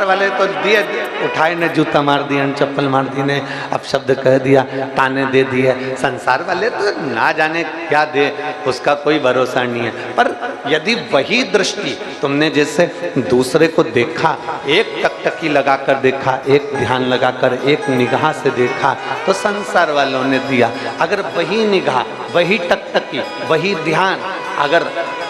वाले तो दिए, उठाए ने जूता मार दिया, चप्पल मार दी ने, अब शब्द कह दिया, ताने दे दिए। संसार वाले तो ना जाने क्या दे, उसका कोई भरोसा नहीं है। पर यदि वही दृष्टि तुमने जैसे दूसरे को देखा, एक टकटकी लगाकर देखा, एक ध्यान लगाकर, एक निगाह से देखा, तो संसार वालों ने दिया। अगर वही निगाह, वही टकटकी, वही ध्यान अगर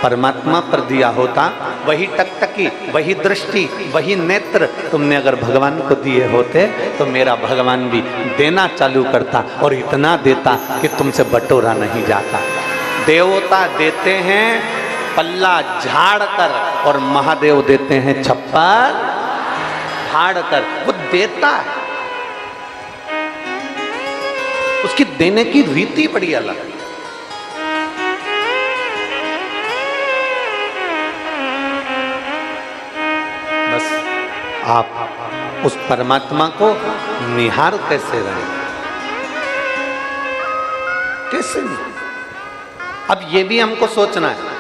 परमात्मा पर दिया होता, वही टकटकी, वही दृष्टि, वही नेत्र तुमने अगर भगवान को दिए होते, तो मेरा भगवान भी देना चालू करता और इतना देता कि तुमसे बटोरा नहीं जाता। देवता देते हैं पल्ला झाड़ कर और महादेव देते हैं छप्पर फाड़ कर। वो देता है, उसकी देने की रीति बड़ी अलग है। आप उस परमात्मा को निहार कैसे रहे, कैसे नहीं? अब ये भी हमको सोचना है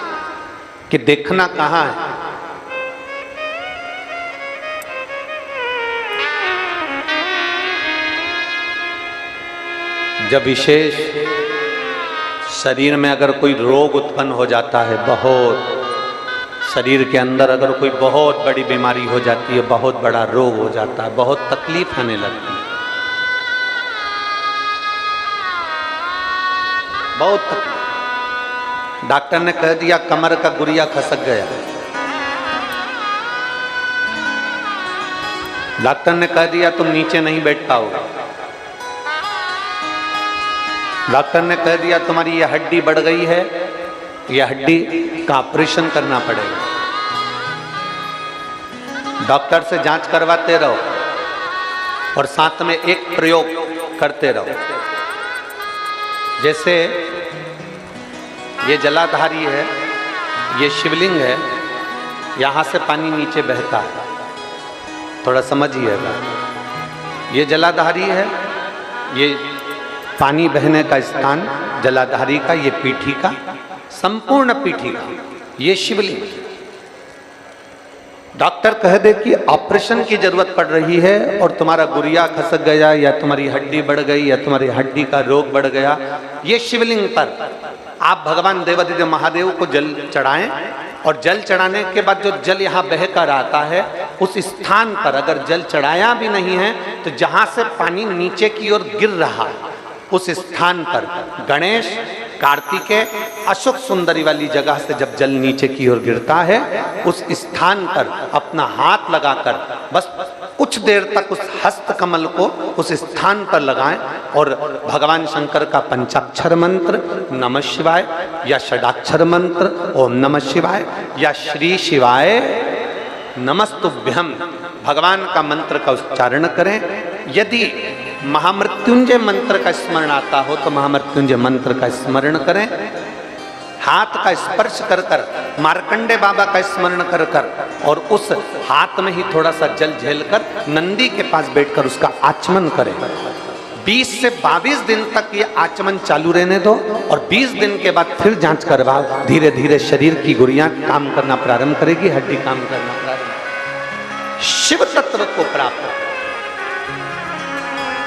कि देखना कहां है। जब विशेष शरीर में अगर कोई रोग उत्पन्न हो जाता है, बहुत शरीर के अंदर अगर कोई बहुत बड़ी बीमारी हो जाती है, बहुत बड़ा रोग हो जाता है, बहुत तकलीफ आने लगती है, बहुत तकलीफ। डॉक्टर ने कह दिया कमर का गुरिया खसक गया, डॉक्टर ने कह दिया तुम नीचे नहीं बैठ पाओगे, डॉक्टर ने कह दिया तुम्हारी यह हड्डी बढ़ गई है, यह हड्डी का ऑपरेशन करना पड़ेगा। डॉक्टर से जांच करवाते रहो और साथ में एक प्रयोग करते रहो। जैसे ये जलाधारी है, ये शिवलिंग है, यहां से पानी नीचे बहता है, थोड़ा समझिएगा। ये जलाधारी है, ये पानी बहने का स्थान जलाधारी का, ये पीठी का, संपूर्ण पीठी का ये शिवलिंग। डॉक्टर कह दे कि ऑपरेशन की जरूरत पड़ रही है और तुम्हारा गुरिया खसक गया, या तुम्हारी हड्डी बढ़ गई, या तुम्हारी हड्डी का रोग बढ़ गया, ये शिवलिंग पर आप भगवान देवादिदेव महादेव को जल चढ़ाएं और जल चढ़ाने के बाद जो जल यहाँ बह कर आता है, उस स्थान पर अगर जल चढ़ाया भी नहीं है तो जहां से पानी नीचे की ओर गिर रहा है, उस स्थान पर गणेश, कार्तिकेय, अशोक सुंदरी वाली जगह से जब जल नीचे की ओर गिरता है, उस स्थान पर अपना हाथ लगाकर बस कुछ देर तक उस हस्त कमल को उस स्थान पर लगाएं और भगवान शंकर का पंचाक्षर मंत्र नमः शिवाय, या षडाक्षर मंत्र ओम नमः शिवाय, या श्री शिवाय नमस्तुभ्यम भगवान का मंत्र का उच्चारण करें। यदि महामृत्युंजय मंत्र का स्मरण आता हो तो महामृत्युंजय मंत्र का स्मरण करें। हाथ का स्पर्श कर कर, मार्कंडे बाबा का स्मरण कर कर, और उस हाथ में ही थोड़ा सा जल झेलकर नंदी के पास बैठकर उसका आचमन करें। 20 से 22 दिन तक ये आचमन चालू रहने दो और 20 दिन के बाद फिर जांच करवाओ। धीरे धीरे शरीर की गुड़ियां काम करना प्रारंभ करेगी, हड्डी काम करना प्रारंभ। शिव तत्व को प्राप्त,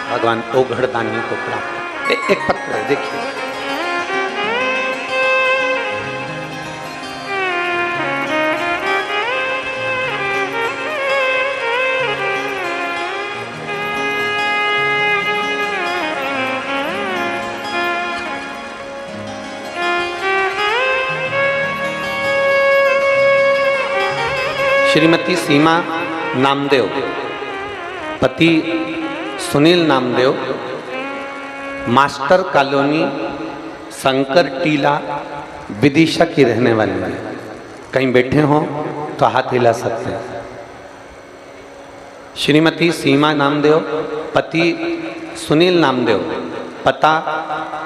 भगवान ओघड़दानी को प्राप्त। एक पत्र है, देखिए, श्रीमती सीमा नामदेव, पति सुनील नामदेव, मास्टर कॉलोनी, शंकर टीला, विदिशा की रहने वाली है। कहीं बैठे हो तो हाथ हिला सकते हैं। श्रीमती सीमा नामदेव, पति सुनील नामदेव, पता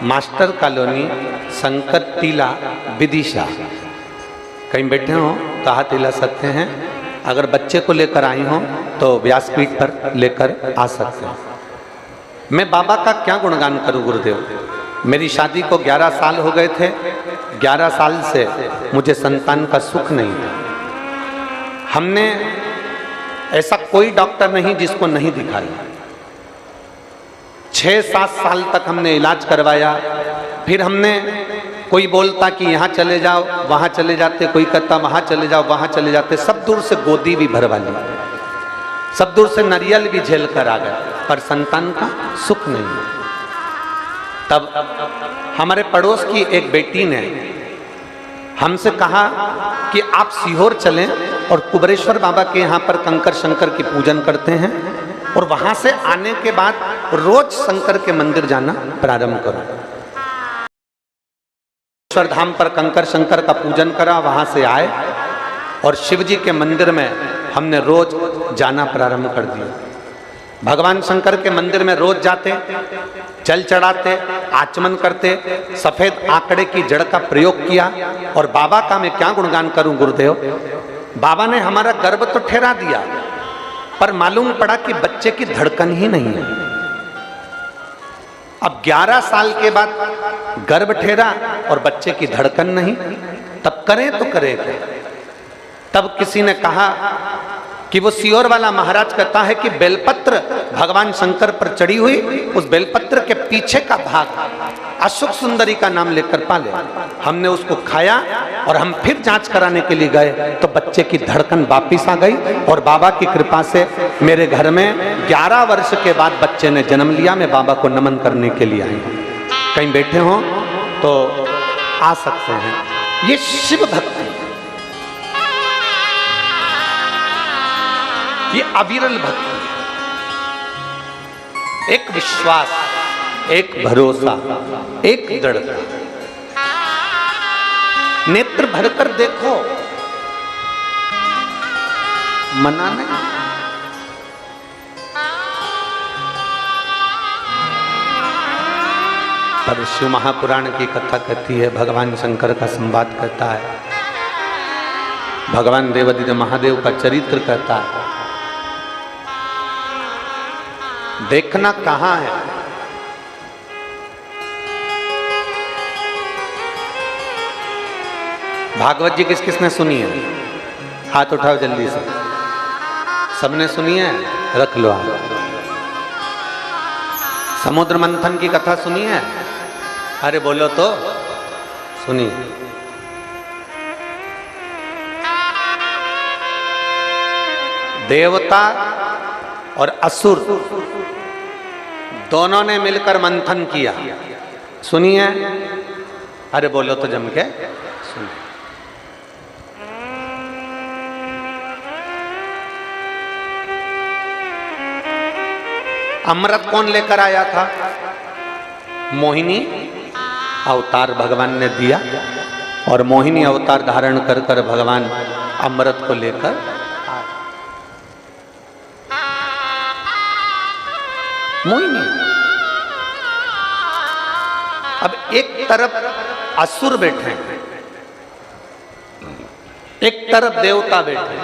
मास्टर कॉलोनी, शंकर टीला, विदिशा। कहीं बैठे हो तो हाथ हिला सकते हैं। अगर बच्चे को लेकर आई हो तो व्यासपीठ पर लेकर आ सकते हैं। मैं बाबा का क्या गुणगान करूं गुरुदेव। मेरी शादी को 11 साल हो गए थे, 11 साल से मुझे संतान का सुख नहीं था। हमने ऐसा कोई डॉक्टर नहीं जिसको नहीं दिखाया। 6-7 साल तक हमने इलाज करवाया, फिर हमने कोई बोलता कि यहाँ चले जाओ, वहाँ चले जाते, कोई कहता वहाँ चले जाओ, वहाँ चले जाते, सब दूर से गोदी भी भरवा ली, सब दूर से नारियल भी झेल कर आ गए, पर संतान का सुख नहीं। तब हमारे पड़ोस की एक बेटी ने हमसे कहा कि आप सीहोर चलें और कुबरेश्वर बाबा के यहाँ पर कंकर शंकर की पूजन करते हैं, और वहां से आने के बाद रोज शंकर के मंदिर जाना प्रारंभ करो। ईश्वर धाम पर कंकर शंकर का पूजन करा, वहां से आए और शिव जी के मंदिर में हमने रोज जाना प्रारंभ कर दिया। भगवान शंकर के मंदिर में रोज जाते, जल चढ़ाते, आचमन करते, सफेद आंकड़े की जड़ का प्रयोग किया। और बाबा का मैं क्या गुणगान करूं गुरुदेव, बाबा ने हमारा गर्भ तो ठहरा दिया, पर मालूम पड़ा कि बच्चे की धड़कन ही नहीं है। अब 11 साल के बाद गर्भ ठहरा और बच्चे की धड़कन नहीं, तब करें तो करें क्या। तब किसी ने कहा कि वो सीहोर वाला महाराज कहता है कि बेलपत्र भगवान शंकर पर चढ़ी हुई, उस बेलपत्र के पीछे का भाग अशोक सुंदरी का नाम लेकर पाले। हमने उसको खाया और हम फिर जांच कराने के लिए गए तो बच्चे की धड़कन वापिस आ गई, और बाबा की कृपा से मेरे घर में 11 वर्ष के बाद बच्चे ने जन्म लिया। मैं बाबा को नमन करने के लिए आई हूँ। कहीं बैठे हो तो आ सकते हैं। ये शिव भक्ति, ये अविरल भक्ति, एक विश्वास, एक भरोसा, एक दृढ़ता। नेत्र भरकर देखो, मना नहीं। पर शिव महापुराण की कथा कहती है, भगवान शंकर का संवाद कहता है, भगवान देवादिदेव महादेव का चरित्र कहता है। देखना कहां है, भागवत जी किस किसने सुनी है? हाथ उठाओ जल्दी से। सबने सुनी है? रख लो आप। समुद्र मंथन की कथा सुनी है? अरे बोलो तो। सुनी? देवता और असुर दोनों ने मिलकर मंथन किया, सुनिए। अरे बोलो तो जम के सुनिए। अमृत कौन लेकर आया था? मोहिनी अवतार भगवान ने दिया, और मोहिनी अवतार धारण कर कर भगवान अमृत को लेकर मोहिनी। अब एक तरफ असुर बैठे, एक तरफ देवता बैठे,